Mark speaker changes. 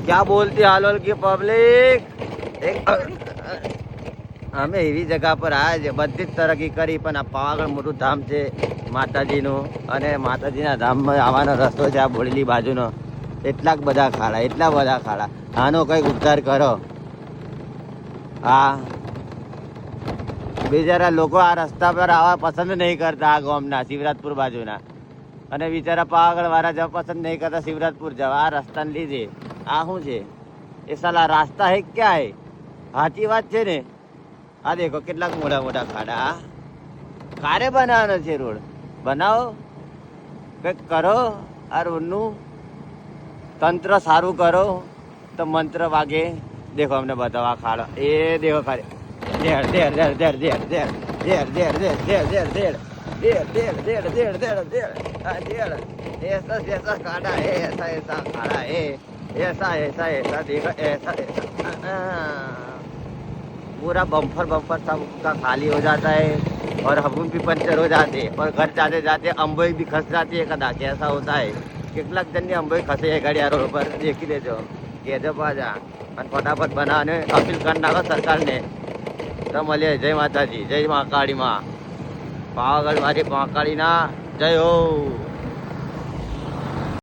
Speaker 1: क्या बोलती हालोल की पब्लिक અમે એવી જગ્યા પર આવ્યા છે બધી જ તરક્કી કરી પણ આ પાવાગઢ મોટું ધામ છે માતાજીનું અને માતાજીના ધામમાં આવવાનો રસ્તો છે આ બોડેલી બાજુનો એટલા બધા ખાડા આનો કંઈક ઉદ્ધાર કરો. હા બિચારા લોકો આ રસ્તા પર આવવા પસંદ નહીં કરતા આ ગામના શિવરાજપુર બાજુના અને બિચારા પાવાગઢ વાળા જવા પસંદ નહીં કરતા શિવરાજપુર જવા આ રસ્તાને લીધે. આ શું છે એ સાલા રાસ્તા હે ક્યાં હે? સાચી વાત છે ને. આ દેખો કેટલાક મોટા મોટા ખાડા. કારે બનાવવાનો છે રોડ? બનાવો કંઈક કરો. આ રોડનું તંત્ર સારું કરો તો મંત્ર વાગે. દેખો અમને બતાવો આ ખાડો એ દેખો ખાડે ऐसा खाड़ा है ऐसा खाड़ा है ऐसा देखो ऐसा पूरा बम्पर सब का खाली हो जाता है और हम भी पंचर हो जाते हैं और घर जाते जाते अंबोई भी खस जाती है कदा कैसा होता है. કેટલાક જણની અંબોઈ ખસે ગાડી રોડ પર દેખી લેજો કેજો પાછા અને ફટાફટ બનાવને અપીલ કરી નાખો સરકારને. તો મળીએ. જય માતાજી, જય મહાકાળી માં. પાવાગઢ મારી મહાકાળીના જય હો.